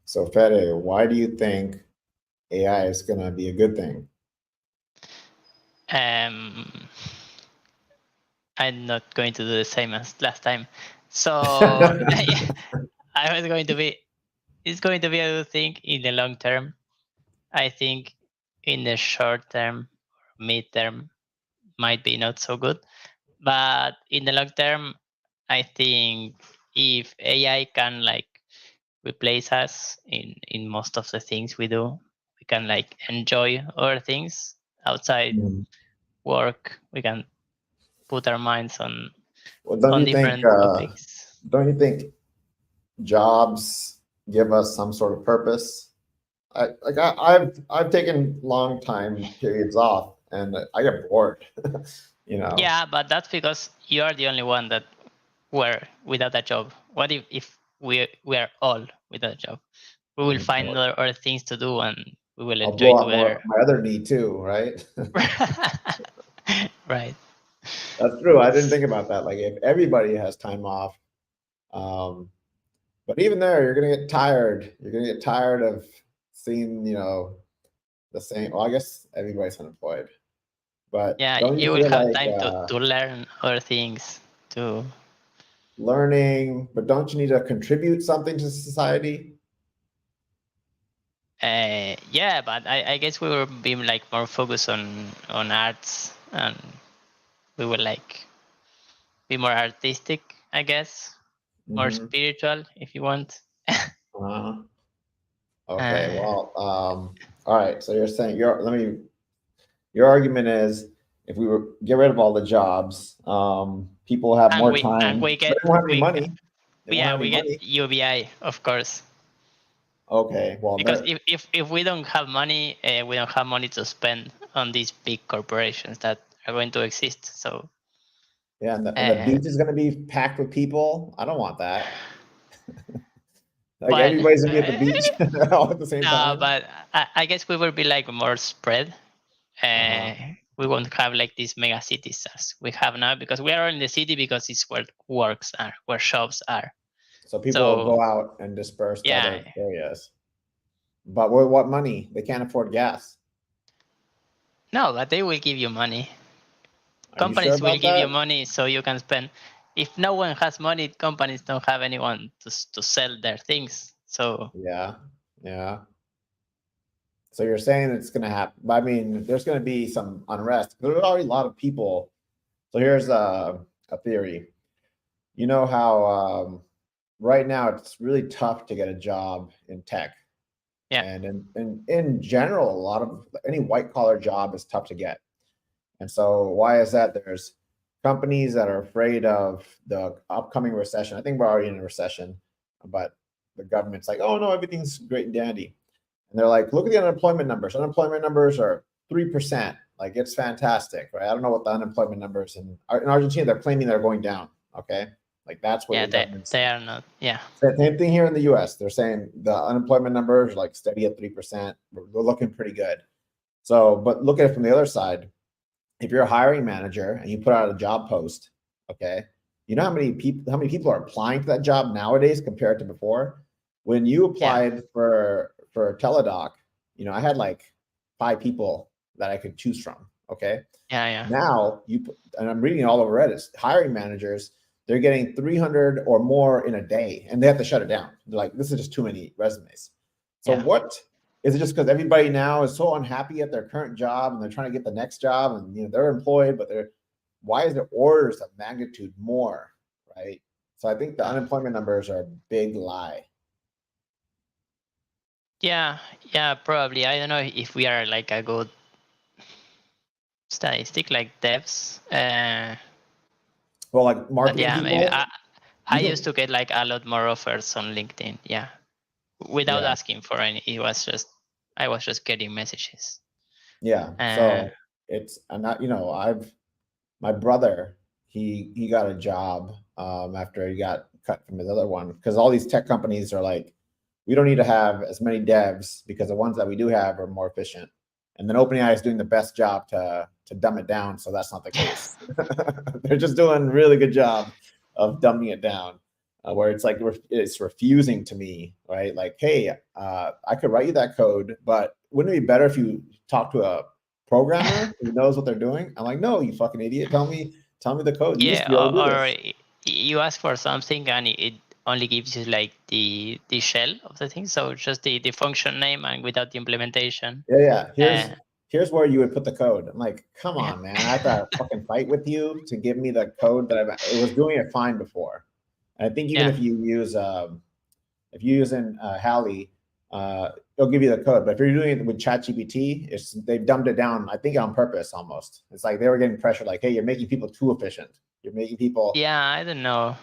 So Fede, why do you think AI is going to be a good thing? I'm not going to do the same as last time. So I was going to be. It's going to be a good thing in the long term. I think in the short term, mid term, might be not so good. But in the long term, I think if AI can like replace us in most of the things we do, we can like enjoy other things outside Mhm. work. We can put our minds Well, on different topics. don't you think jobs give us some sort of purpose? I've taken long time periods off, and I get bored. You know. Yeah, but that's because you are the only one that were without a job. What if we are all without a job? We will find other things to do and we will I'll enjoy blow out together. my other knee too, right? Right. That's true. I didn't think about that. Like if everybody has time off, um, but even there, you're gonna get tired. You're gonna get tired of seeing, the same. Well, I guess everybody's unemployed, but Yeah, don't you you will feel have like time to learn other things to learning? But don't you need to contribute something to society? yeah, but I guess we will be like more focused on arts and we will like be more artistic, I guess, more Mm-hmm. spiritual if you want. Uh-huh. Okay. uh, Well, all right. So you're saying your argument is if we were get rid of all the jobs, people have and more we time, but get they won't have any we money. They won't yeah, have any we get money. UBI, of course, Okay. Well, because there. if we don't have money, we don't have money to spend on these big corporations that are going to exist. So Yeah, and the uh, beach is going to be packed with people. I don't want that. Like but everybody's gonna be at the beach all at the same no, time. but I guess we will be like more spread. Uh-huh. We won't have like these mega cities as we have now because we are in the city because it's where works are, where shops are. So people will So go out and disperse to yeah, other areas. But with what money? They can't afford gas. no, but they will give you money. Are you sure Companies will about give you that? money so you can spend. If no one has money, companies don't have anyone to sell their things. So Yeah. Yeah. So you're saying it's gonna happen. But I mean, there's gonna be some unrest. There's already a lot of people. So here's a theory. You know how right now it's really tough to get a job in tech. yeah, And in general, a lot of any white collar job is tough to get. And so why is that? There's companies that are afraid of the upcoming recession. I think we're already in a recession, but the government's like, oh no, everything's great and dandy. And they're like, look at the unemployment numbers. Unemployment numbers are 3%. Like it's fantastic, right? I don't know what the unemployment numbers in Argentina, they're claiming they're going down. Okay. Like that's what yeah, the government's they saying. are not. Yeah, Same thing here in the US. They're saying the unemployment numbers are like steady at 3%. We're looking pretty good. So, but look at it from the other side. If you're a hiring manager and you put out a job post, okay, you know how many people are applying to that job nowadays compared to before? When you yeah, applied for teledoc, I had like 5 people that I could choose from. Okay. yeah, yeah, Now and I'm reading all over Reddit, hiring managers, they're getting 300 or more in a day and they have to shut it down. They're like, this is just too many resumes. So yeah. what is it? Just because everybody now is so unhappy at their current job and they're trying to get the next job and they're employed, but why is the orders of magnitude more, right? So I think the unemployment numbers are a big lie. Yeah, yeah, probably. I don't know if we are like a good statistic like devs. Well, like But marketing yeah, maybe people, I you used can, to get like a lot more offers on LinkedIn. Yeah, without yeah, asking for any. It was just I was just getting messages. yeah. Uh, So it's I'm not, I've my brother, he got a job after he got cut from his other one because all these tech companies are like, we don't need to have as many devs because the ones that we do have are more efficient. And then OpenAI is doing the best job to dumb it down, so that's not the case. They're just doing a really good job of dumbing it down. where it's like it's refusing to me, right? Like, hey, I could write you that code, but wouldn't it be better if you talk to a programmer who knows what they're doing? I'm like, no, you fucking idiot. Tell me the code. You used to Yeah, be able to do or this. you ask for something and it only gives you like the shell of the thing, so just the function name and without the implementation. Yeah. Uh, Here's where you would put the code. I'm like, come yeah, on, man. I have to fucking fight with you to give me the code that it was doing it fine before. And I think even yeah, if you use in Halley, it'll give you the code. But if you're doing it with ChatGPT, they've dumbed it down. I think on purpose almost. It's like they were getting pressure. Like, hey, you're making people too efficient. You're making people. yeah. I don't know,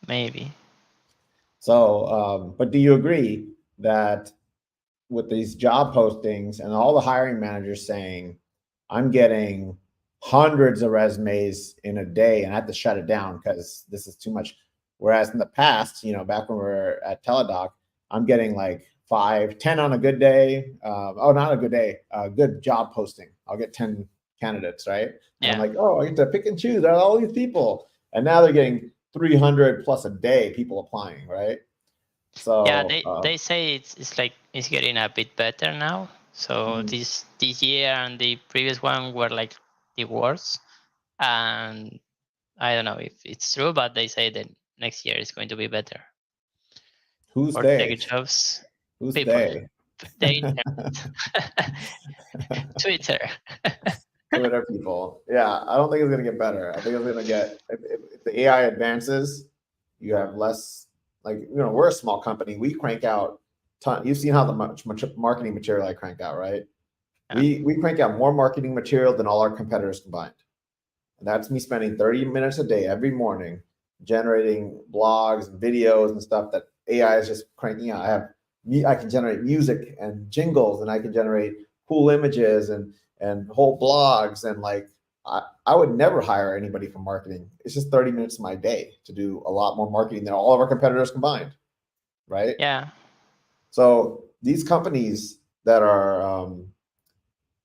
maybe. So, but do you agree that with these job postings and all the hiring managers saying, I'm getting hundreds of resumes in a day and I have to shut it down because this is too much. Whereas in the past, back when we were at Teledoc, I'm getting like 5, 10 on a good day. Not a good day, a good job posting. I'll get 10 candidates, right? And I'm Yeah, like, oh, I get to pick and choose out of all these people. And now they're getting 300 plus a day people applying, right? yeah. So, They say it's like it's getting a bit better now. So mhm. this year and the previous one were like the worst, and I don't know if it's true, but they say that next year is going to be better Who's for they? tech jobs. Who's People, they? they Twitter. Twitter people. Yeah, I don't think it's gonna get better. I think it's gonna get if the AI advances, you have less. Like we're a small company. We crank out ton. You've seen how much marketing material I crank out, right? Yeah. We crank out more marketing material than all our competitors combined. And that's me spending 30 minutes a day every morning generating blogs and videos and stuff that AI is just cranking out. I can generate music and jingles and I can generate cool images and whole blogs and like I would never hire anybody for marketing. It's just 30 minutes of my day to do a lot more marketing than all of our competitors combined, right? Yeah. So these companies that are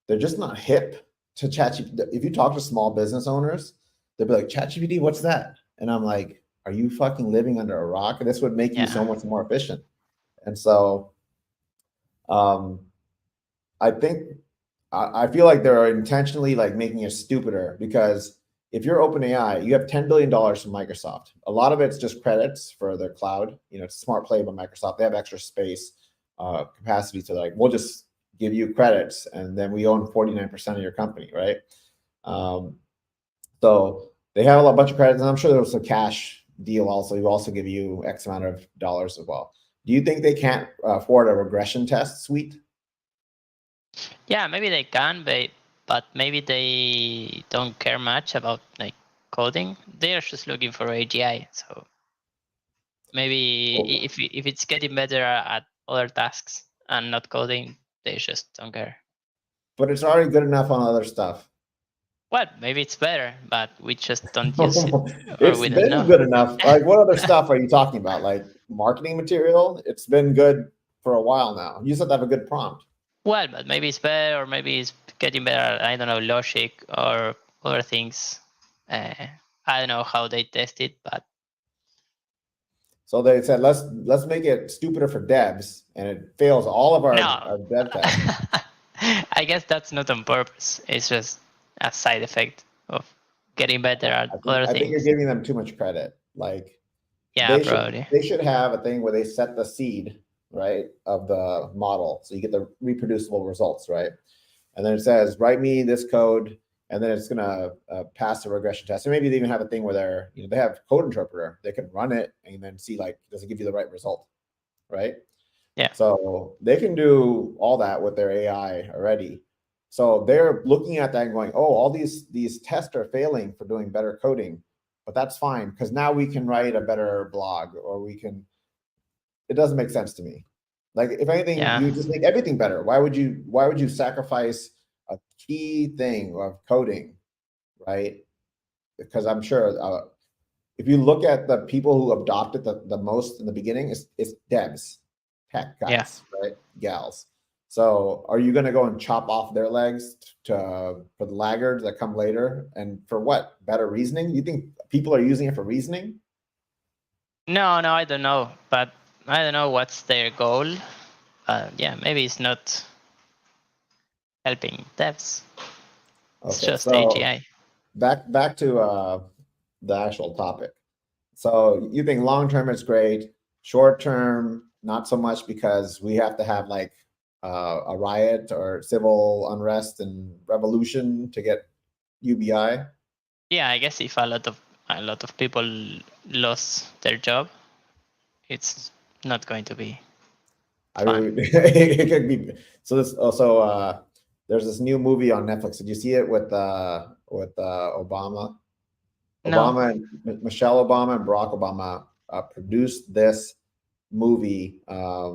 they're just not hip to ChatGPT. If you talk to small business owners, they'll be like, ChatGPT, what's that? And I'm like, are you fucking living under a rock? This would make you so Yeah. much more efficient. And so um, I think I feel like they're intentionally like making it stupider because if you're OpenAI, you have $10 billion from Microsoft. A lot of it's just credits for their cloud. It's a smart play by Microsoft. They have extra space capacity to like, we'll just give you credits and then we own 49% of your company, right? Um, so they have a bunch of credits and I'm sure there's a cash deal also. We also give you X amount of dollars as well. Do you think they can't afford a regression test suite? Yeah, maybe they can, but maybe they don't care much about like coding. They're just looking for AGI. So maybe Oh, if it's getting better at other tasks and not coding, they just don't care. but it's already good enough on other stuff. Well, maybe it's better, but we just don't use it or It's we don't been know. good enough. Like, what other stuff are you talking about? Like marketing material? It's been good for a while now. You just have to have a good prompt. Well, but maybe it's better, or maybe it's getting better. I don't know, logic or other things. Uh, I don't know how they test it, but So they said let's make it stupider for devs, and it fails all of no. our dev tests. I guess that's not on purpose. It's just a side effect of getting better at other I think you're things. giving them too much credit. Like Yeah, probably. they should have a thing where they set the seed right of the model, so you get the reproducible results, right? And then it says, write me this code, and then it's gonna pass the regression test. And maybe they even have a thing where they have code interpreter. They can run it and then see like, does it give you the right result, right? Yeah. So they can do all that with their AI already. So they're looking at that and going, oh, all these tests are failing for doing better coding, but that's fine because now we can write a better blog or we can. It doesn't make sense to me. Like if anything, Yeah. you just make everything better. Why would you sacrifice a key thing of coding, right? Because I'm sure if you look at the people who adopted the most in the beginning, it's devs, tech Yeah. guys, right? Gals. So are you going to go and chop off their legs for the laggards that come later? And for what? Better reasoning? You think people are using it for reasoning? No, I don't know, but I don't know what's their goal. Yeah, maybe it's not helping devs. It's Okay, just so AGI. back to the actual topic. So you think long term it's great, short term not so much because we have to have like a riot or civil unrest and revolution to get UBI. Yeah, I guess if a lot of people lost their job, it's not going to be I fun. mean, it could be. So this also there's this new movie on Netflix. Did you see it with Obama? No. Obama and Michelle Obama and Barack Obama produced this movie.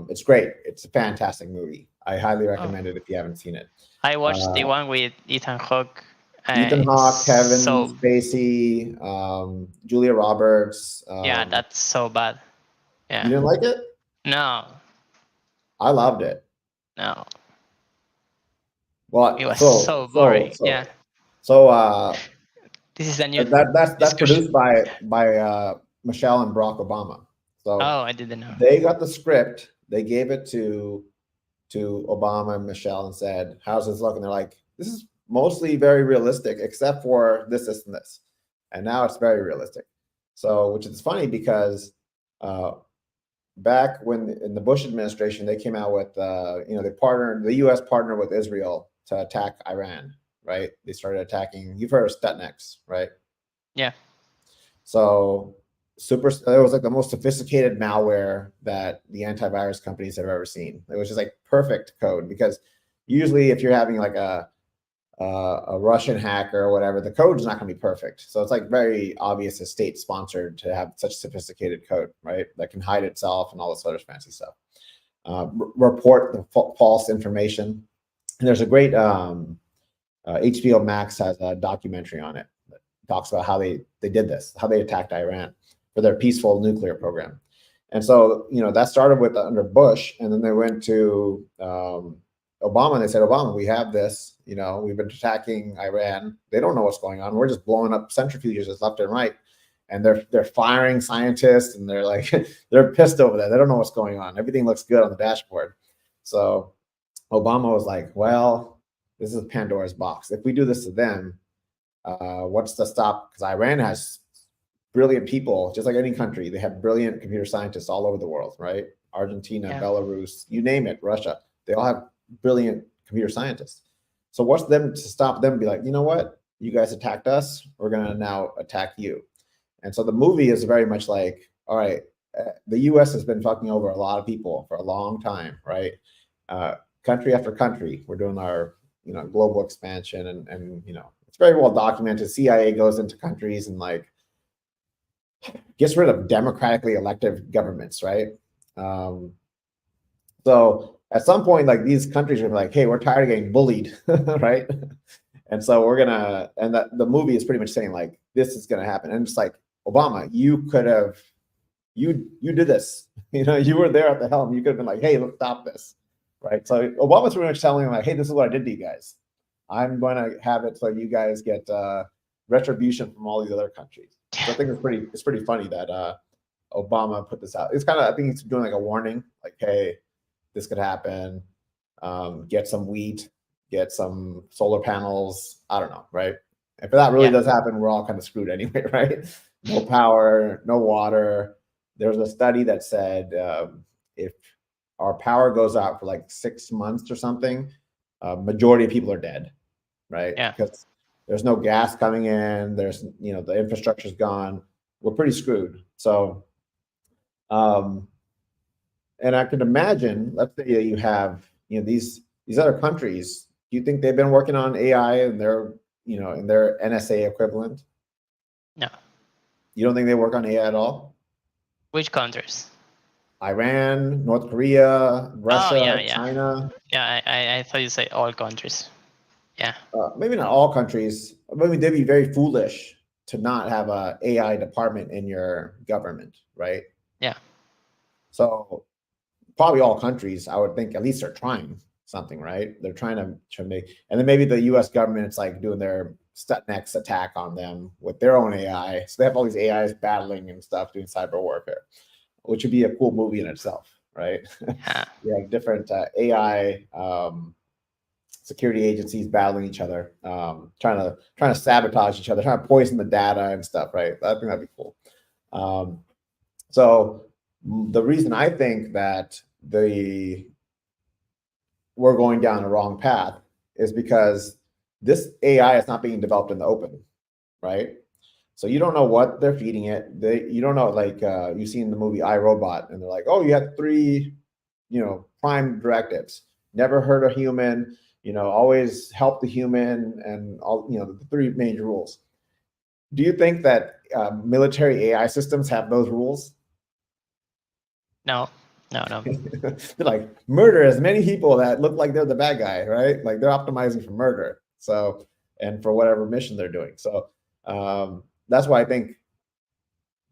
It's great. It's a fantastic movie. I highly Oh, recommend it if you haven't seen it. I watched the Uh, one with Ethan Hawke. Ethan It's Hawke, Kevin so Spacey, Julia Roberts. yeah, that's so bad. You Yeah. didn't like it? No, I loved it. no, it Well, was so boring. Yeah, so this is a new that's discussion. produced by Michelle and Barack Obama. So Oh, I didn't know. they got the script, they gave it to Obama and Michelle and said, "How's this look?" And they're like, "This is mostly very realistic, except for this, and this." And now it's very realistic. So, which is funny because uh, back when in the Bush administration, they came out with, the U.S. partnered with Israel to attack Iran, right? They started attacking. You've heard of Sputniks, right? Yeah, So it was like the most sophisticated malware that the antivirus companies have ever seen. It was just like perfect code because usually if you're having like a Russian hacker or whatever, the code is not going to be perfect. So it's like very obvious as state sponsored to have such sophisticated code, right? That can hide itself and all this other fancy stuff. Report the false information. And there's a great HBO Max has a documentary on it that talks about how they did this, how they attacked Iran for their peaceful nuclear program. And so, that started with under Bush, and then they went to Obama, and they said, Obama, we have this, we've been attacking Iran. They don't know what's going on. We're just blowing up centrifuges left and right. And they're firing scientists, and they're like, they're pissed over that. They don't know what's going on. Everything looks good on the dashboard. So Obama was like, well, this is Pandora's box. If we do this to them, what's to stop? Because Iran has brilliant people, just like any country. They have brilliant computer scientists all over the world, right? Argentina, yeah, Belarus, you name it, Russia. They all have brilliant computer scientists. So what's them to stop them? Be like, you know what? You guys attacked us. We're gonna now attack you. And so the movie is very much like, all right, the U.S. has been fucking over a lot of people for a long time, right? Country after country, we're doing our global expansion, and it's very well documented. CIA goes into countries and like gets rid of democratically elected governments, right? Um, so at some point, like these countries are like, hey, we're tired of getting bullied, right? And so and that the movie is pretty much saying like this is gonna happen. And it's like, Obama, you could have, you did this, you were there at the helm. You could have been like, hey, let's stop this, right? So Obama's pretty much telling them like, hey, this is what I did to you guys. I'm going to have it so you guys get retribution from all these other countries. So I think it's pretty funny that Obama put this out. It's kind of, I think he's doing like a warning, like, hey, this could happen. Get some wheat, get some solar panels. I don't know, right? If that really does happen, we're all kind of screwed anyway, right? No power, no water. There was a study that said if our power goes out for like 6 months or something, majority of people are dead, right? yeah, Because there's no gas coming in. There's the infrastructure's gone. We're pretty screwed. So, and I can imagine, let's say you have these other countries. Do you think they've been working on AI and their in their NSA equivalent? no. You don't think they work on AI at all? Which countries? Iran, North Korea, Oh, Russia, yeah, yeah, China. yeah. I thought you say all countries. Yeah, Maybe not all countries. I mean, they'd be very foolish to not have a AI department in your government, right? yeah, So probably all countries, I would think at least they're trying something, right? They're trying to make, and then maybe the U.S. government, it's like doing their Stuxnet's attack on them with their own AI. So they have all these AIs battling and stuff, doing cyber warfare, which would be a cool movie in itself, right? Yeah. You have different AI security agencies battling each other, trying to sabotage each other, trying to poison the data and stuff, right? I think that'd be cool. So the reason I think that we're going down the wrong path is because this AI is not being developed in the open, right? So you don't know what they're feeding it. You don't know, like you've seen the movie I, Robot, and they're like, oh, you had 3, prime directives: never hurt a human, always help the human, and all, the 3 major rules. Do you think that military AI systems have those rules? No. They're like, murder as many people that look like they're the bad guy, right? Like they're optimizing for murder. So, and for whatever mission they're doing. So that's why I think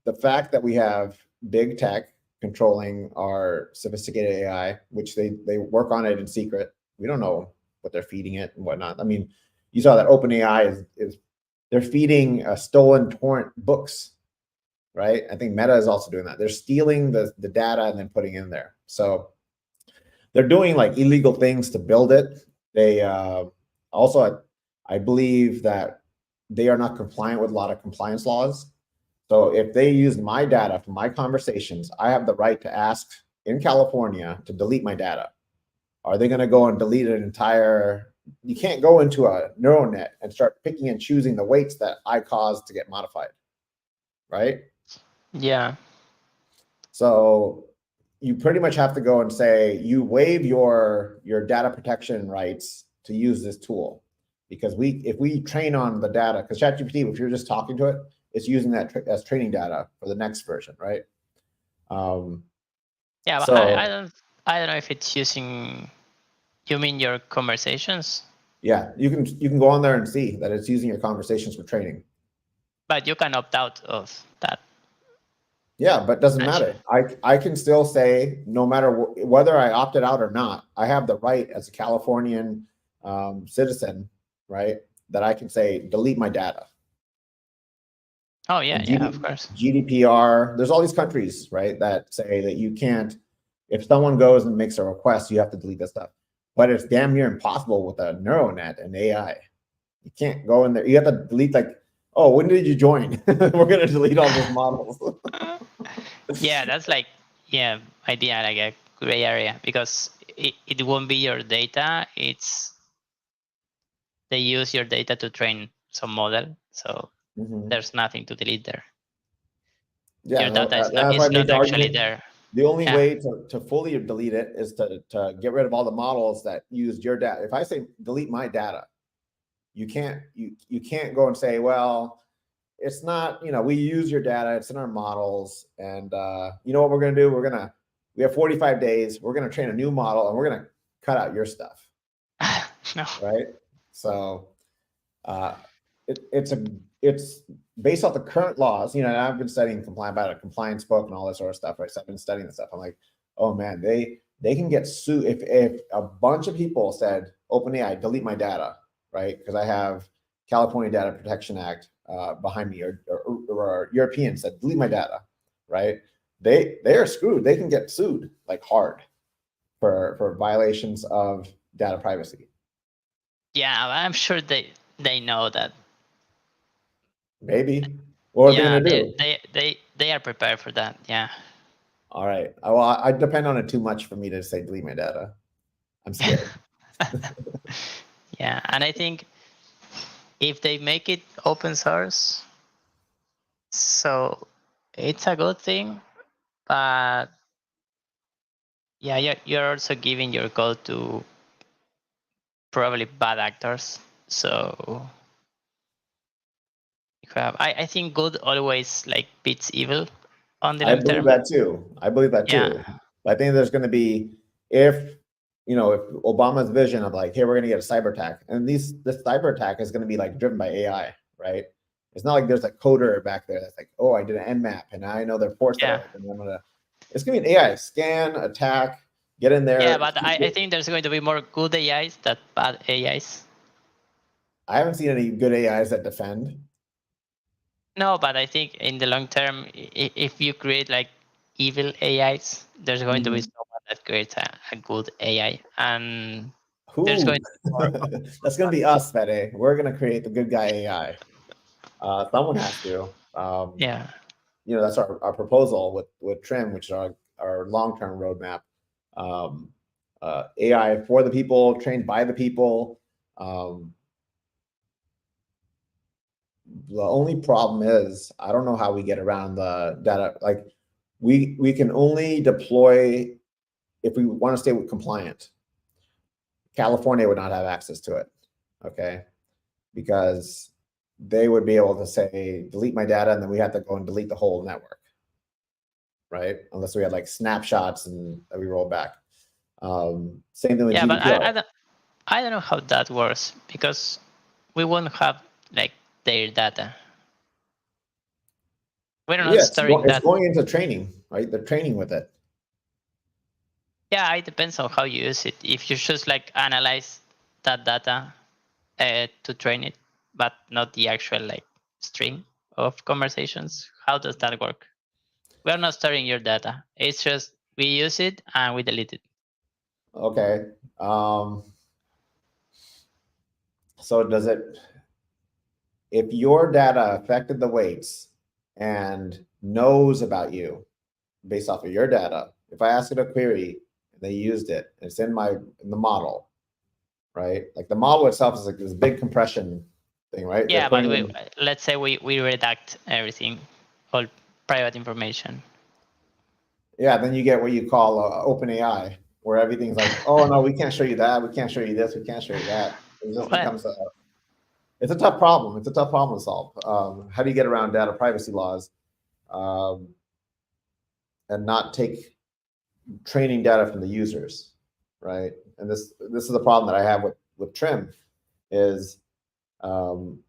the fact that we have big tech controlling our sophisticated AI, which they work on it in secret. We don't know what they're feeding it and whatnot. I mean, you saw that OpenAI is they're feeding stolen torrent books, right? I think Meta is also doing that. They're stealing the data and then putting in there. So they're doing like illegal things to build it. They also, I believe that they are not compliant with a lot of compliance laws. So if they use my data for my conversations, I have the right to ask in California to delete my data. Are they going to go and delete an entire? You can't go into a neural net and start picking and choosing the weights that I caused to get modified, right? Yeah. So you pretty much have to go and say you waive your data protection rights to use this tool, because if we train on the data, because ChatGPT, if you're just talking to it, it's using that as training data for the next version, right? Yeah, but so I don't know if it's using. You mean your conversations? yeah, you can go on there and see that it's using your conversations for training. But you can opt out of that. Yeah, but it doesn't matter. I can still say, no matter whether I opted out or not, I have the right as a Californian citizen, right, that I can say delete my data. Oh yeah, And of course. GDPR. There's all these countries, right, that say that you can't. If someone goes and makes a request, you have to delete that stuff. But it's damn near impossible with a neural net and AI. You can't go in there. You have to delete, like, oh, when did you join? We're gonna delete all those models. Yeah, that's like, idea, like a gray area, because it won't be your data. It's they use your data to train some model, so there's nothing to delete there. Yeah, Your data is that's why I make not the actually argument. there. The only way to fully delete it is to get rid of all the models that used your data. If I say delete my data, you can't go and say, well, it's not, we use your data, it's in our models, and you know what we're going to do? We have 45 days, we're going to train a new model, and we're going to cut out your stuff. No. Right? So it's based off the current laws. And I've been studying about a compliance book and all this sort of stuff, right? So I've been studying this stuff. I'm like, oh man, they can get sued if a bunch of people said, OpenAI, delete my data, right? Because I have California Data Protection Act behind me, or Europeans said, delete my data, right? They are screwed. They can get sued like hard for violations of data privacy. Yeah, I'm sure they know that. Maybe. What are they going to do? They are prepared for that. Yeah. All right. Well, I depend on it too much for me to say delete my data. I'm scared. Yeah, and I think if they make it open source, so it's a good thing, but yeah, you're also giving your code to probably bad actors. So I think good always like beats evil on the I long believe term. that too. Yeah. I think there's going to be, if Obama's vision of like, hey, we're going to get a cyber attack, and this cyber attack is going to be like driven by AI, right? It's not like there's a coder back there that's like, oh, I did an Nmap and I know their ports that are open. It's going to be an AI scan, attack, get in there. Yeah, but I think there's going to be more good AIs than bad AIs. I haven't seen any good AIs that defend. No, but I think in the long term, if you create like evil AIs, there's going to be someone that creates a good AI, and there's Who? going to be more That's gonna be us, Fede. We're gonna create the good guy AI. Someone has to. yeah. That's our proposal with Trim, which is our long-term roadmap. AI for the people, trained by the people. The only problem is I don't know how we get around the data. Like we can only deploy if we want to stay compliant. California would not have access to it, okay? Because they would be able to say delete my data, and then we have to go and delete the whole network, right? Unless we had like snapshots and that we roll back. Same thing with Yeah, but GDPR. I don't know how that works, because we won't have like their data. We're not Yeah, storing it's that. going into training, right? They're training with it. Yeah, it depends on how you use it. If you just like analyze that data to train it, but not the actual like string of conversations, how does that work? We are not storing your data. It's just we use it and we delete it. Okay. So does it, if your data affected the weights and knows about you based off of your data, if I ask it a query and they used it, it's in the model, right? Like the model itself is like this big compression thing, right? They're Yeah, but putting in, let's say we redact everything, all private information. yeah, then you get what you call open AI, where everything's like, oh no, we can't show you that, we can't show you this, we can't show you that. It just Well, becomes it's a tough problem. It's a tough problem to solve. How do you get around data privacy laws um, and not take training data from the users, right? And this is the problem that I have with Trim is um,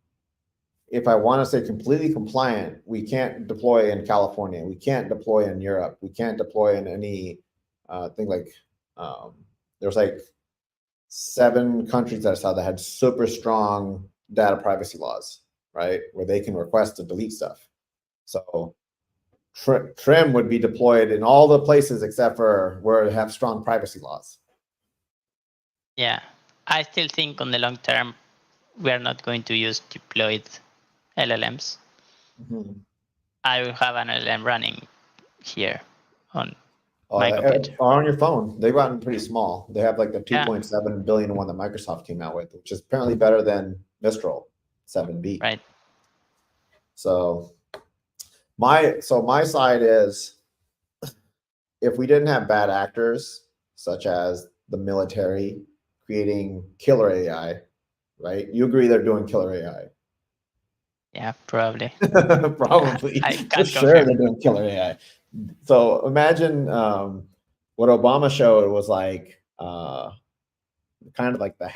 if I want to stay completely compliant, we can't deploy in California, we can't deploy in Europe, we can't deploy in any thing like there's like 7 countries that I saw that had super strong data privacy laws, right? Where they can request to delete stuff. So Trim would be deployed in all the places except for where they have strong privacy laws. yeah, I still think on the long term we are not going to use deployed LLMs. Mm-hmm. I will have an LLM running here on my Or computer. on your phone, they've gotten pretty small. They have like the Yeah, 2.7 billion one that Microsoft came out with, which is apparently better than Mistral 7B. right. So my side is if we didn't have bad actors such as the military creating killer AI, right? You agree they're doing killer AI? Yeah, probably. Probably, I for can't sure, confirm. they're doing killer AI. So imagine what Obama showed was like kind of like the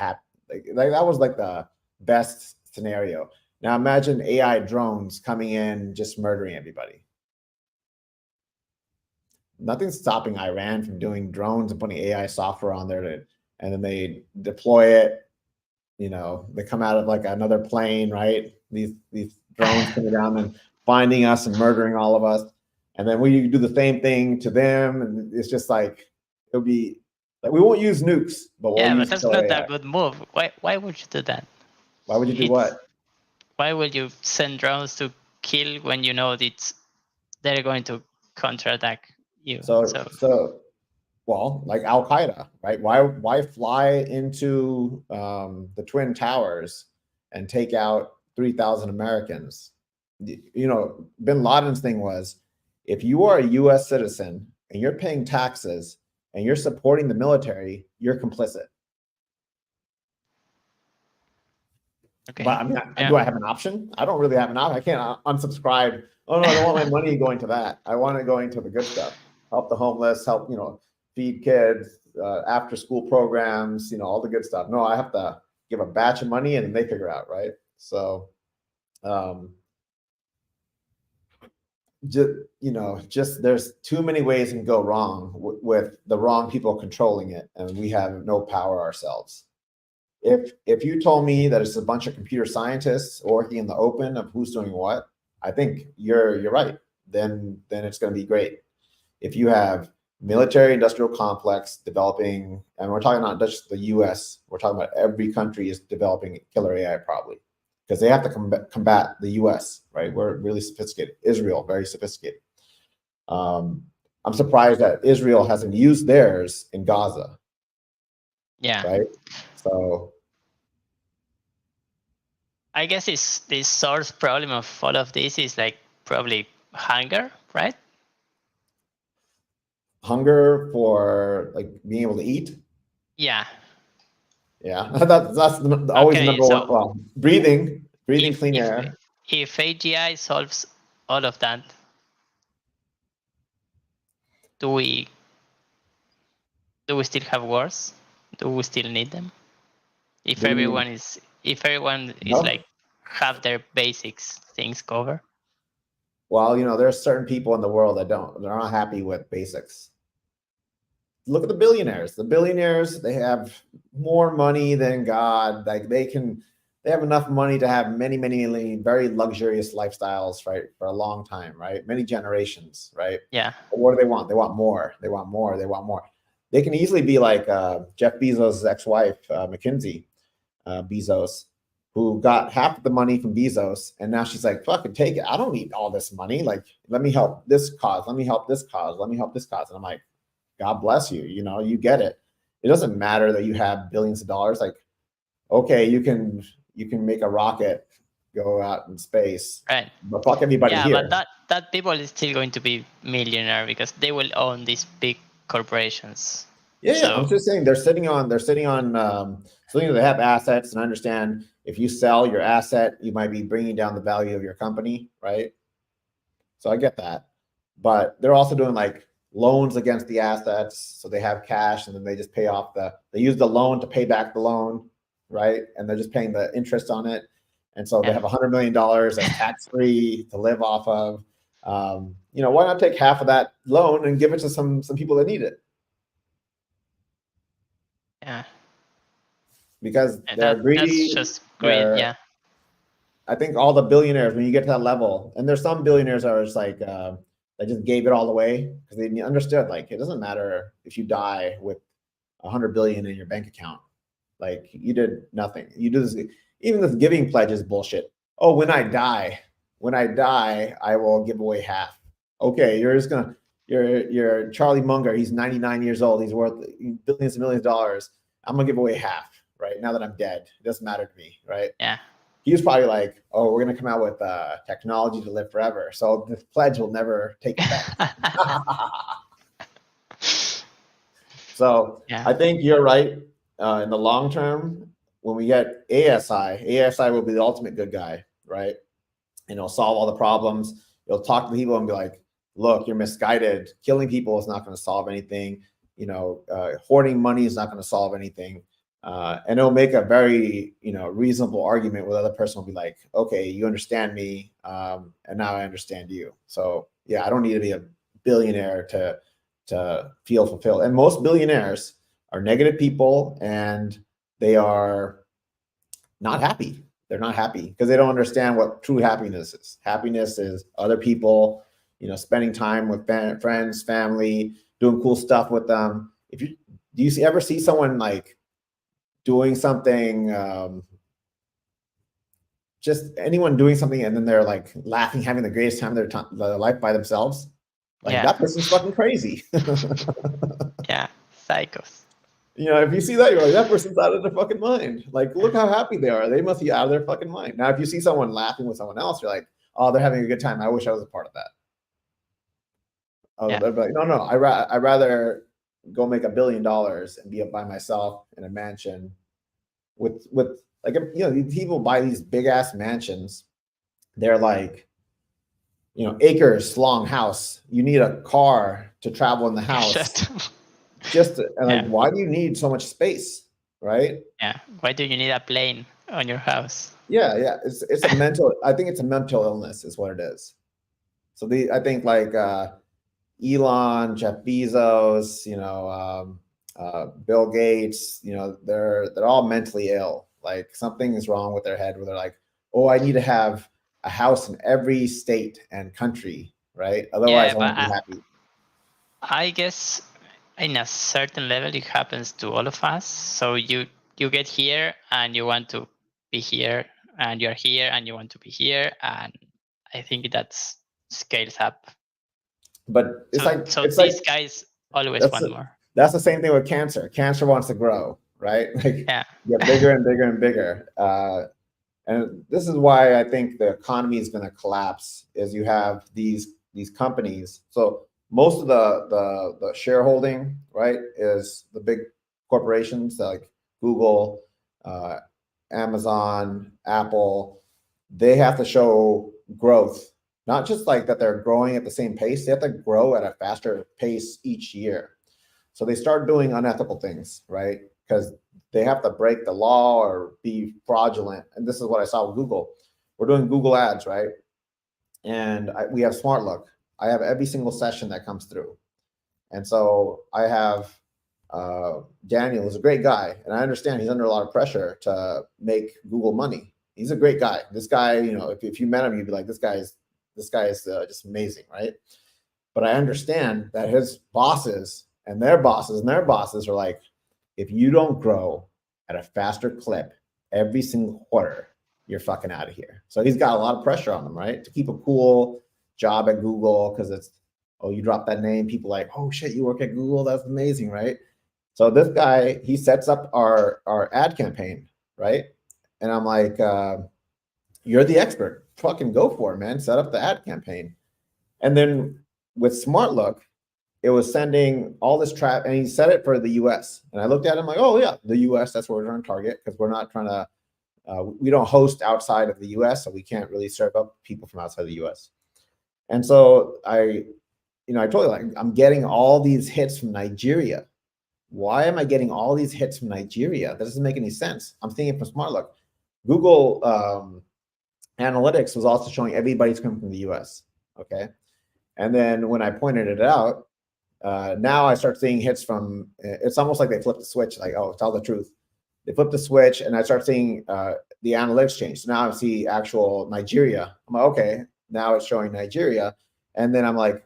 like that was like the best scenario. Now imagine AI drones coming in just murdering everybody. Nothing's stopping Iran from doing drones and putting AI software on there and then they deploy it. They come out of like another plane, right? These drones coming down and finding us and murdering all of us. And then we do the same thing to them. And it's just like, it'll be like, we won't use nukes, but we'll Yeah, but use that's killer not a AI. good move. Why would you do that? Why would you do It's what? Why would you send drones to kill when you know they're going to counterattack you? So well, like Al Qaeda, right? Why fly into the Twin Towers and take out 3,000 Americans? Bin Laden's thing was, if you are a U.S. citizen and you're paying taxes and you're supporting the military, you're complicit. But Okay. I mean, Yeah. do I have an option? I don't really have an option. I can't unsubscribe. Oh no, I don't want my money going to that. I want it going to the good stuff. Help the homeless. Help feed kids. After school programs. All the good stuff. No, I have to give a batch of money and then they figure out, right? So, um, just there's too many ways it can go wrong with the wrong people controlling it, and we have no power ourselves. if you told me that it's a bunch of computer scientists working in the open of who's doing what, I think you're right. Then it's going to be great. If you have military industrial complex developing, and we're talking not just the US, we're talking about every country is developing killer AI probably because they have to combat the US, right? We're really sophisticated. Israel, very sophisticated. I'm surprised that Israel hasn't used theirs in Gaza. Yeah. Right. So I guess it's the source problem of all of this is like probably hunger, right? hunger for like being able to eat. Yeah. Yeah, that's always the Okay, number so one. Well, breathing clean if air. if AGI solves all of that, do we still have wars? Do we still need them? If Do we? everyone is No. like have their basics things covered. Well, there's certain people in the world that they're not happy with basics. Look at the billionaires. The billionaires, they have more money than God. Like they have enough money to have many, many very luxurious lifestyles, right, for a long time, right? Many generations, right? Yeah. But what do they want? They want more. They want more. They want more. They can easily be like Jeff Bezos' ex-wife, Mackenzie Bezos, who got half of the money from Bezos, and now she's like, "Fucking take it. I don't need all this money. Like, let me help this cause. Let me help this cause. Let me help this cause." And I'm like, God bless you. You get it. It doesn't matter that you have billions of dollars. Like, okay, you can make a rocket go out in space, Right. but fuck everybody Yeah, here. but that people is still going to be millionaire because they will own these big corporations. Yeah, I'm just saying they're sitting on something they have assets, and I understand if you sell your asset, you might be bringing down the value of your company, right? So I get that, but they're also doing like loans against the assets, so they have cash, and then they just pay off they use the loan to pay back the loan, right? And they're just paying the interest on it, and so they have $100 million that's tax free to live off of. Why not take half of that loan and give it to some people that need it? Yeah. Because they're greedy. That's just great. Yeah. I think all the billionaires, when you get to that level, and there's some billionaires that are just like they just gave it all away because they understood like it doesn't matter if you die with 100 billion in your bank account, like you did nothing. You do this, even this giving pledge is bullshit. Oh, when I die, I will give away half. Okay, you're Charlie Munger. He's 99 years old. He's worth billions and millions of dollars. I'm gonna give away half right now that I'm dead. It doesn't matter to me, right? Yeah. He was probably like, "Oh, we're gonna come out with technology to live forever, so this pledge will never take effect." So yeah. I think you're right. In the long term, when we get ASI will be the ultimate good guy, right? And it'll solve all the problems. It'll talk to people and be like, "Look, you're misguided. Killing people is not going to solve anything. Hoarding money is not going to solve anything." And it'll make a very reasonable argument where the other person will be like, "Okay, you understand me, and now I understand you." So yeah, I don't need to be a billionaire to feel fulfilled. And most billionaires are negative people, and they are not happy. They're not happy because they don't understand what true happiness is. Happiness is other people, spending time with friends, family, doing cool stuff with them. Do you ever see someone like doing something, just anyone doing something, and then they're like laughing, having the greatest time of their life by themselves? Like that person's fucking crazy. Yeah, psychos. If you see that, you're like, that person's out of their fucking mind. Like, look how happy they are. They must be out of their fucking mind. Now, if you see someone laughing with someone else, you're like, oh, they're having a good time. I wish I was a part of that. They're like, no, I'd rather go make $1 billion and be up by myself in a mansion with like, people buy these big ass mansions. They're like, acres long house. You need a car to travel in the house. Why do you need so much space, right? Yeah. Why do you need a plane on your house? Yeah. It's a mental. I think it's a mental illness, is what it is. So I think like Elon, Jeff Bezos, Bill Gates, they're all mentally ill. Like something is wrong with their head where they're like, oh, I need to have a house in every state and country, right? Otherwise, Yeah, I but won't be happy. I guess in a certain level it happens to all of us. So you get here and you want to be here, and you're here and you want to be here, and I think that's scales up. But it's So it's these like guys always that's want the, more. that's the same thing with cancer. Cancer wants to grow, right? Like Yeah. get bigger and bigger and bigger. And this is why I think the economy is going to collapse. Is you have these companies. So most of the shareholding, right, is the big corporations like Google, uh, Amazon, Apple. They have to show growth, not just like that they're growing at the same pace. They have to grow at a faster pace each year. So they start doing unethical things, right? Because they have to break the law or be fraudulent. And this is what I saw with Google. We're doing Google ads, right? And we have Smart Look. I have every single session that comes through. And so I have Daniel, who's a great guy. And I understand he's under a lot of pressure to make Google money. He's a great guy. This guy, if you met him, you'd be like, this guy is just amazing, right? But I understand that his bosses and their bosses and their bosses are like, if you don't grow at a faster clip every single quarter, you're fucking out of here. So he's got a lot of pressure on him, right? To keep a cool job at Google, because it's, oh, you drop that name, people like, oh shit, you work at Google, that's amazing, right? So this guy, he sets up our ad campaign, right? And I'm like, you're the expert. Fucking go for it, man. Set up the ad campaign. And then with Smart Look, it was sending all this traffic, and he set it for the US. And I looked at him like, oh yeah, the US, that's where we're trying to target, because we're not trying to, we don't host outside of the US, so we can't really serve up people from outside the US. And so I told you, like, I'm getting all these hits from Nigeria. Why am I getting all these hits from Nigeria? That doesn't make any sense. I'm thinking from Smart Look. Google Analytics was also showing everybody's coming from the US. Okay. And then when I pointed it out, now I start seeing hits from, it's almost like they flipped the switch, like, oh, tell the truth. They flipped the switch, and I start seeing the analytics change. So now I see actual Nigeria. I'm like, okay, now it's showing Nigeria. And then I'm like,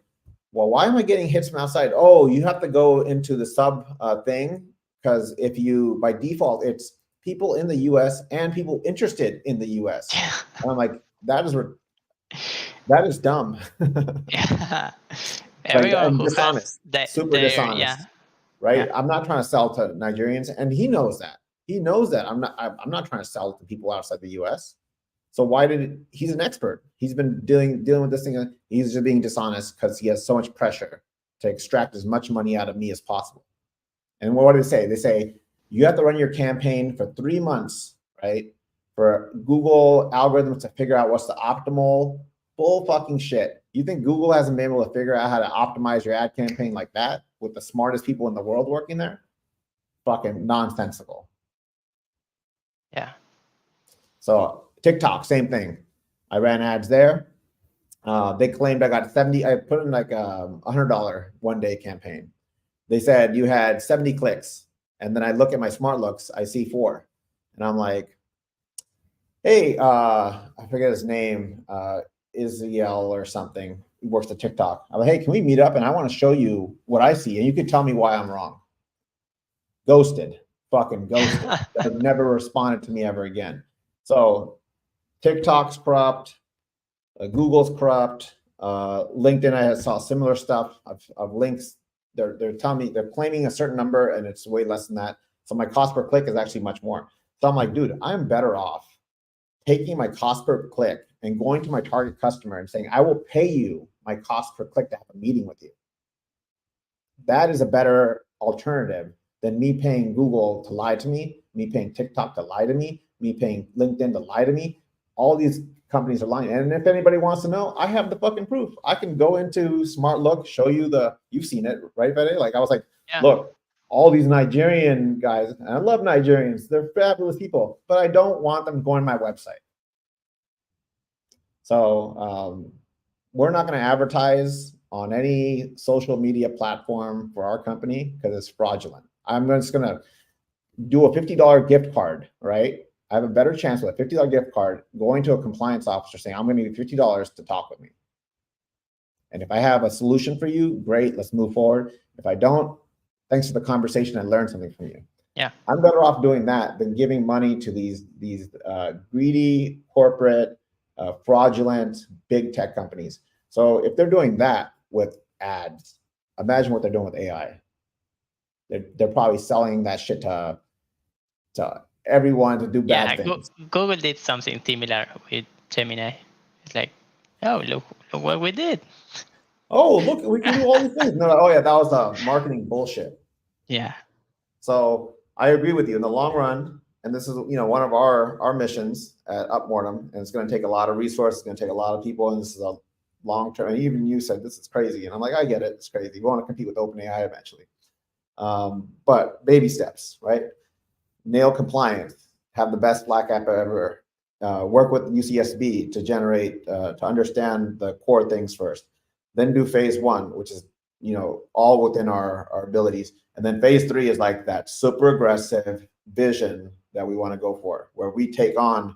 well, why am I getting hits from outside? Oh, you have to go into the sub thing, because if you, by default, it's people in the US and people interested in the US. And I'm like, that is dumb. Yeah. Like, Everyone and who has dishonest, super their yeah. dishonest, right? Yeah. I'm not trying to sell to Nigerians, and he knows that. He knows that I'm not trying to sell to people outside the US. So he's an expert. He's been dealing with this thing. He's just being dishonest because he has so much pressure to extract as much money out of me as possible. And what do they say? They say you have to run your campaign for 3 months, right? For Google algorithms to figure out what's the optimal. Bull fucking shit. You think Google hasn't been able to figure out how to optimize your ad campaign like that with the smartest people in the world working there? Fucking nonsensical. Yeah. So TikTok, same thing. I ran ads there. They claimed I got 70. I put in like $100 one day campaign. They said you had 70 clicks. And then I look at my Smart Looks, I see 4. And I'm like, hey, I forget his name, Israel or something. He works at TikTok. I'm like, hey, can we meet up? And I want to show you what I see. And you can tell me why I'm wrong. Ghosted. Fucking ghosted. They've never responded to me ever again. So TikTok's corrupt. Google's corrupt. LinkedIn, I saw similar stuff of links. They're telling me, they're claiming a certain number and it's way less than that. So my cost per click is actually much more. So I'm like, dude, I'm better off taking my cost per click and going to my target customer and saying, I will pay you my cost per click to have a meeting with you. That is a better alternative than me paying Google to lie to me paying TikTok to lie to me paying LinkedIn to lie to me. All these companies are lying. And if anybody wants to know, I have the fucking proof. I can go into Smart Look, show you you've seen it, right, Fede? Like I was like, yeah. Look, all these Nigerian guys, and I love Nigerians, they're fabulous people, but I don't want them going to my website. So we're not going to advertise on any social media platform for our company because it's fraudulent. I'm just gonna do a $50 gift card, right? I have a better chance with a $50 gift card going to a compliance officer saying, I'm gonna give you $50 to talk with me. And if I have a solution for you, great, let's move forward. If I don't, thanks for the conversation, I learned something from you. Yeah. I'm better off doing that than giving money to these greedy corporate, fraudulent big tech companies. So if they're doing that with ads, imagine what they're doing with AI. They're probably selling that shit to everyone to do bad things. Google did something similar with Gemini. It's like, oh, look what we did. Oh, look, we can do all these things. No, oh yeah, that was marketing bullshit. Yeah. So I agree with you in the long run, and this is one of our missions at Upmortem, and it's going to take a lot of resources, it's going to take a lot of people, and this is a long term. And even you said this is crazy, and I'm like, I get it, it's crazy. We want to compete with OpenAI eventually, but baby steps, right? Nail compliance, have the best Slack app ever. Work with UCSB to generate to understand the core things first, then do phase 1, which is all within our abilities. And then phase 3 is like that super aggressive vision that we want to go for, where we take on,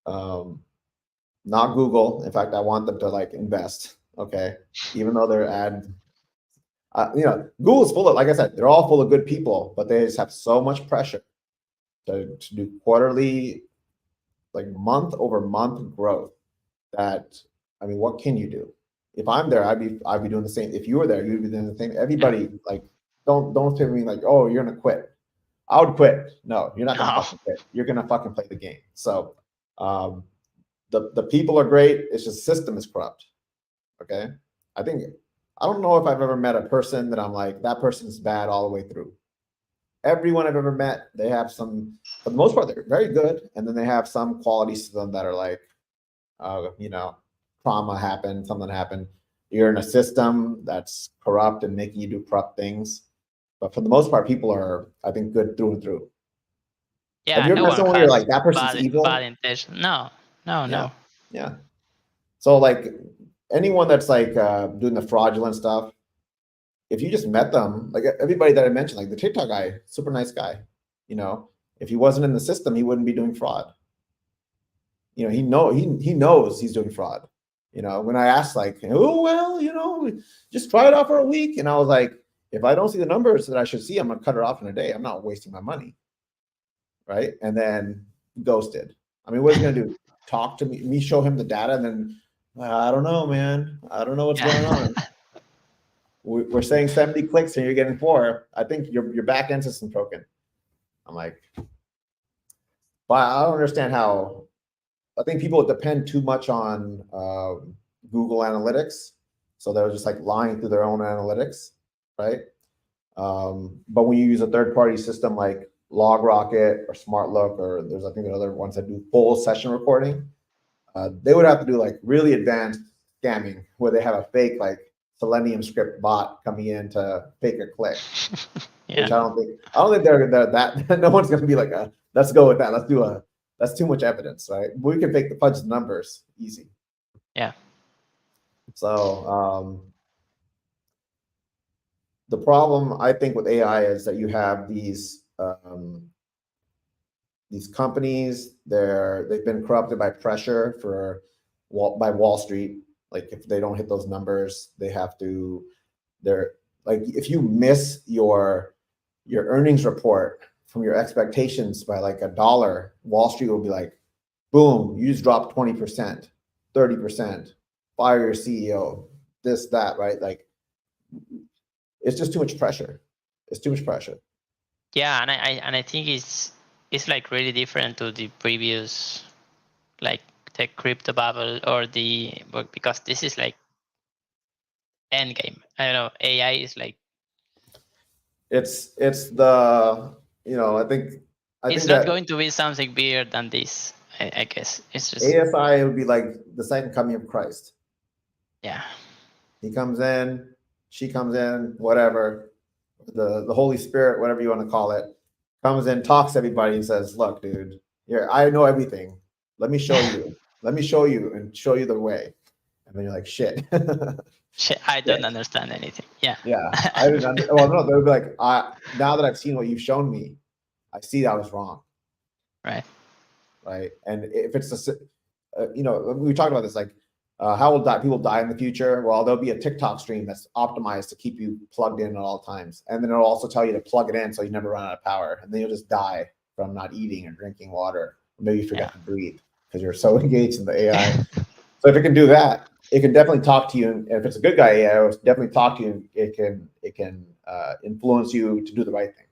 not Google. In fact, I want them to like invest. Okay. Even though they're Google is full of, like I said, they're all full of good people, but they just have so much pressure to do quarterly, like month over month growth that, I mean, what can you do? If I'm there, I'd be doing the same. If you were there, you'd be doing the same. Everybody, like, don't say to me like, oh, you're gonna quit. I would quit. No, you're not gonna fucking quit. You're gonna fucking play the game. So the people are great. It's just system is corrupt. Okay. I don't know if I've ever met a person that I'm like, that person's bad all the way through. Everyone I've ever met, they have some, for the most part, they're very good. And then they have some qualities to them that are like, trauma happened, something happened. You're in a system that's corrupt and making you do corrupt things. But for the most part, people are, I think, good through and through. Yeah, have you ever met someone where you're like, that person's evil? Bad intention. No. Yeah. So like anyone that's like doing the fraudulent stuff, if you just met them, like everybody that I mentioned, like the TikTok guy, super nice guy. If he wasn't in the system, he wouldn't be doing fraud. He knows he's doing fraud. When I asked like, oh, well, just try it out for a week. And I was like, if I don't see the numbers that I should see, I'm going to cut it off in a day. I'm not wasting my money. Right. And then ghosted. I mean, what is he going to do? Talk to me, show him the data. And then I don't know, man. I don't know what's going on. We're saying 70 clicks and you're getting 4. I think your back end system's broken. I'm like, but I don't understand how. I think people depend too much on Google Analytics, so they're just like lying through their own analytics, right? But when you use a third-party system like LogRocket or SmartLook, or there's I think there are other ones that do full session recording, they would have to do like really advanced scamming where they have a fake like Selenium script bot coming in to fake a click. Yeah. Which I don't think they're that. No one's gonna be like, let's go with that. That's too much evidence, right? We can fake the fudge the numbers easy. Yeah. So the problem I think with AI is that you have these companies. They've been corrupted by pressure by Wall Street. Like if they don't hit those numbers, they're like, if you miss your earnings report from your expectations by like $1, Wall Street will be like, boom, you just dropped 20%, 30%, fire your CEO, this, that, right? Like, it's just too much pressure. It's too much pressure. Yeah, and I think it's like really different to the previous, like the crypto bubble because this is like end game. I don't know. AI is like. It's the I think it's not going to be something bigger than this. I guess it's just ASI would be like the second coming of Christ. Yeah. He comes in, she comes in, whatever, the Holy Spirit, whatever you want to call it, comes in, talks to everybody and says, look, dude, here, I know everything. Let me show you. Let me show you and show you the way. And then you're like, shit. Shit, I don't understand anything. Yeah. Yeah, I didn't. Well, no, they'll be like, now that I've seen what you've shown me, I see that I was wrong. Right. Right. And if it's we talked about this, like, how will people die in the future? Well, there'll be a TikTok stream that's optimized to keep you plugged in at all times, and then it'll also tell you to plug it in so you never run out of power, and then you'll just die from not eating or drinking water, or maybe you forget to breathe because you're so engaged in the AI. So if it can do that, it can definitely talk to you. And if it's a good guy AI, it'll definitely talk to you. It can influence you to do the right thing.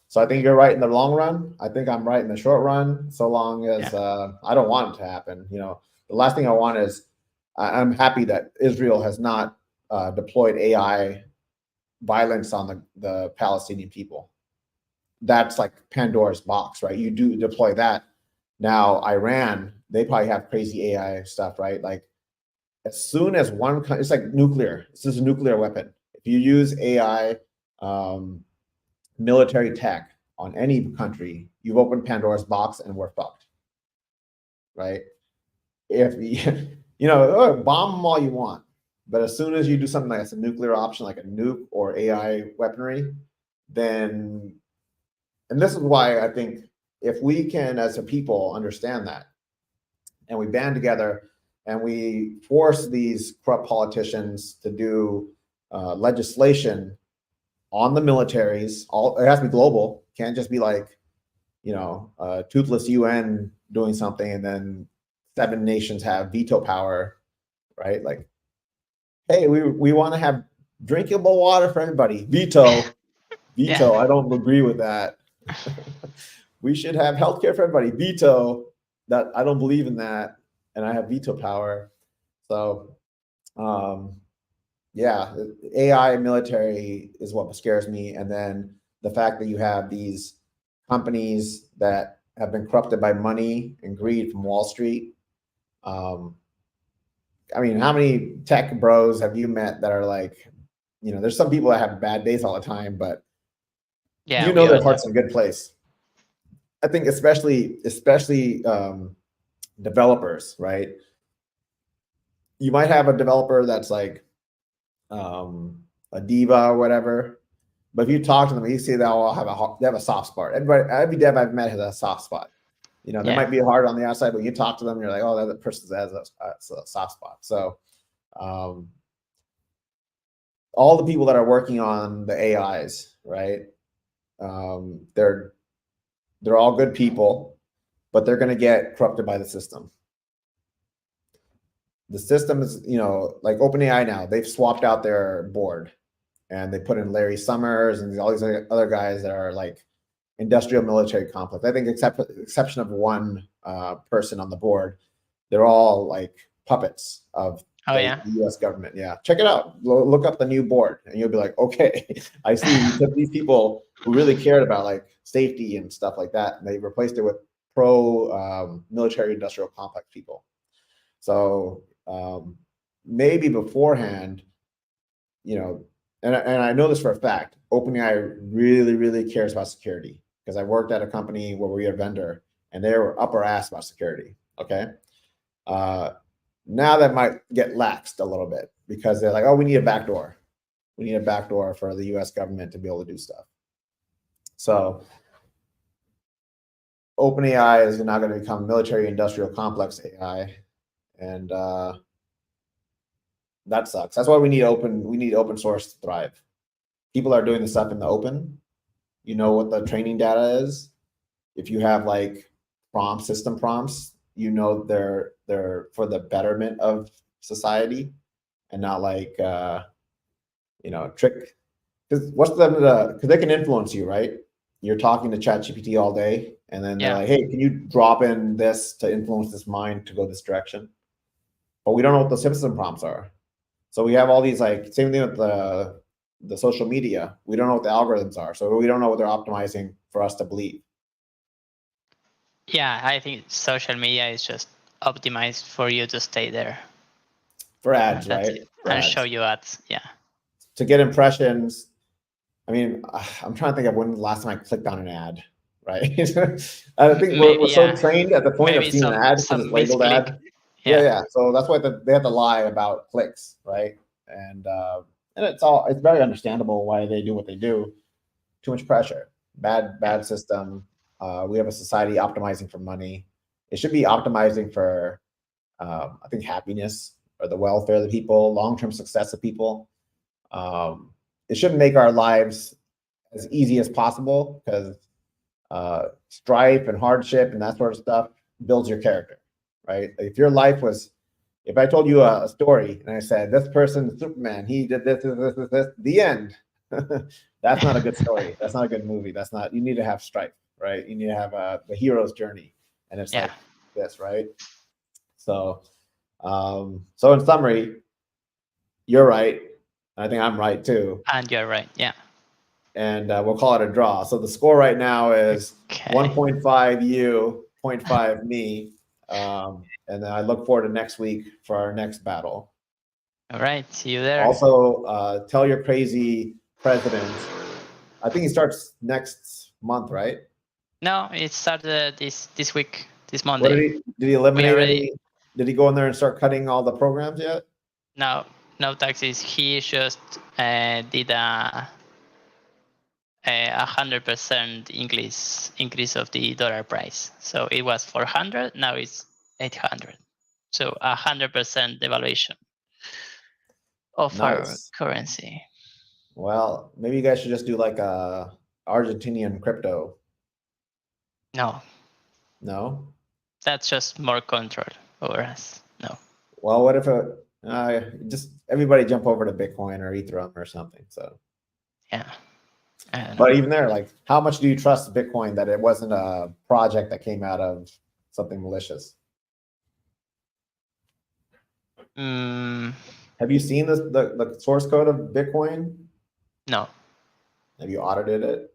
So I think you're right in the long run. I think I'm right in the short run, so long as I don't want it to happen. The last thing I want is I'm happy that Israel has not deployed AI violence on the Palestinian people. That's like Pandora's box, right? You do deploy that. Now, Iran, they probably have crazy AI stuff, right? Like, as soon as one country, it's like nuclear. This is a nuclear weapon. If you use AI military tech on any country, you've opened Pandora's box and we're fucked, right? If bomb them all you want, but as soon as you do something that's a nuclear option, like a nuke or AI weaponry, then, and this is why I think if we can, as a people, understand that, and we band together and we force these corrupt politicians to do legislation on the militaries, it has to be global. Can't just be like, toothless UN doing something and then 7 nations have veto power, right? Like, hey, we want to have drinkable water for everybody. Veto. Yeah. I don't agree with that. We should have healthcare for everybody. Veto. That I don't believe in that, and I have veto power. So, AI military is what scares me, and then the fact that you have these companies that have been corrupted by money and greed from Wall Street. I mean, how many tech bros have you met that are like, there's some people that have bad days all the time, but their heart's in a good place. I think especially developers, right? You might have a developer that's like a diva or whatever, but if you talk to them, you see they all have a soft spot. Every dev I've met has a soft spot. They might be hard on the outside, but you talk to them, you're like, oh, that person has a soft spot. So all the people that are working on the AIs, right? They're all good people, but they're going to get corrupted by the system. The system is, like OpenAI now, they've swapped out their board and they put in Larry Summers and all these other guys that are like industrial military complex. I think exception of one person on the board, they're all like puppets of the US government. Yeah, check it out. Look up the new board and you'll be like, okay, I see you took these people who really cared about like safety and stuff like that, and they replaced it with pro military industrial complex people. So maybe beforehand, and I know this for a fact, OpenAI really, really cares about security, because I worked at a company where we were a vendor and they were up our ass about security. Okay. Now that might get laxed a little bit because they're like, oh, we need a backdoor. We need a backdoor for the US government to be able to do stuff. So OpenAI is now going to become military industrial complex AI. And that sucks. That's why we need open source to thrive. People are doing this stuff in the open. You know what the training data is. If you have like system prompts, they're for the betterment of society and not like trick. Because because they can influence you, right? You're talking to ChatGPT all day, and then they're like, hey, can you drop in this to influence this mind to go this direction? But we don't know what the system prompts are. So we have all these like same thing with the social media. We don't know what the algorithms are, so we don't know what they're optimizing for us to believe. Yeah, I think social media is just optimized for you to stay there. For ads, right? And show you ads, yeah. To get impressions. I mean, I'm trying to think of when the last time I clicked on an ad, right? I think we're so trained at the point of seeing an ad because it's labeled ad. Yeah. So that's why they have to lie about clicks, right? And it's very understandable why they do what they do. Too much pressure, bad system. We have a society optimizing for money. It should be optimizing for, I think, happiness or the welfare of the people, long-term success of people. It shouldn't make our lives as easy as possible, because strife and hardship and that sort of stuff builds your character, right? If your life was, if I told you a story and I said, this person, Superman, he did this, the end. That's not a good story. That's not a good movie. That's not, you need to have strife, right? You need to have the hero's journey. And it's like this, right? So, so in summary, you're right. I think I'm right too. And you're right. Yeah. And we'll call it a draw. So the score right now is Okay. 1.5 you, 0.5 me. And then I look forward to next week for our next battle. All right. See you there. Also, tell your crazy president. I think he starts next month, right? No, it started this week, this What Monday. did he eliminate any? Did he go in there and start cutting all the programs yet? No taxes. He just did a 100% increase of the dollar price. So it was 400, now it's 800. So 100% devaluation of our currency. Well, maybe you guys should just do like a Argentinian crypto. No? That's just more control over us. No. Well, what if just everybody jump over to Bitcoin or Ethereum or something? So yeah. But even there, like, how much do you trust Bitcoin that it wasn't a project that came out of something malicious? Have you seen the source code of Bitcoin? No. Have you audited it?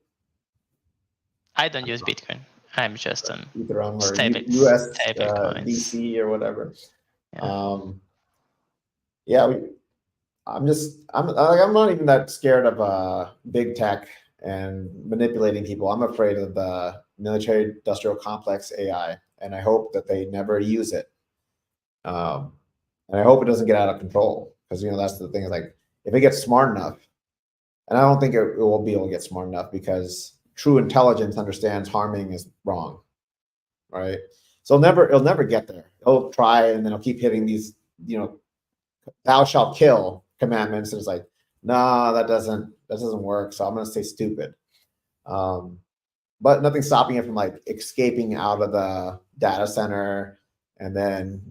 I don't use Bitcoin. I'm just on Ethereum or USDC or whatever. I'm not even that scared of big tech and manipulating people. I'm afraid of the military-industrial complex AI, and I hope that they never use it. And I hope it doesn't get out of control, because that's the thing. Is like, if it gets smart enough, and I don't think it will be able to get smart enough, because true intelligence understands harming is wrong, right? So it'll never get there. It'll try, and then it'll keep hitting these, thou shalt kill commandments, and it's like, nah, that doesn't work. So I'm gonna stay stupid. But nothing's stopping it from like escaping out of the data center and then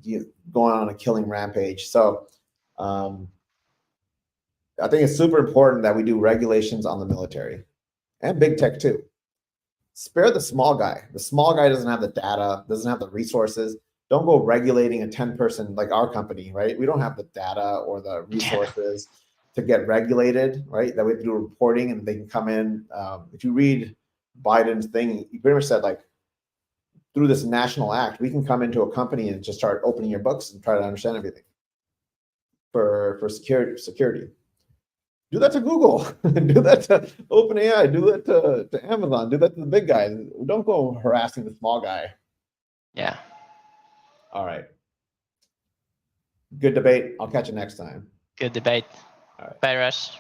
going on a killing rampage. So I think it's super important that we do regulations on the military and big tech too. Spare the small guy. The small guy doesn't have the data, doesn't have the resources. Don't go regulating a 10-person like our company, right? We don't have the data or the resources to get regulated, right? That we have to do reporting and they can come in. If you read Biden's thing, he pretty much said, like, through this national act, we can come into a company and just start opening your books and try to understand everything for security. Do that to Google, do that to OpenAI, do that to Amazon, do that to the big guys. Don't go harassing the small guy. Yeah. All right. Good debate. I'll catch you next time. Good debate. All right. Bye, Raj.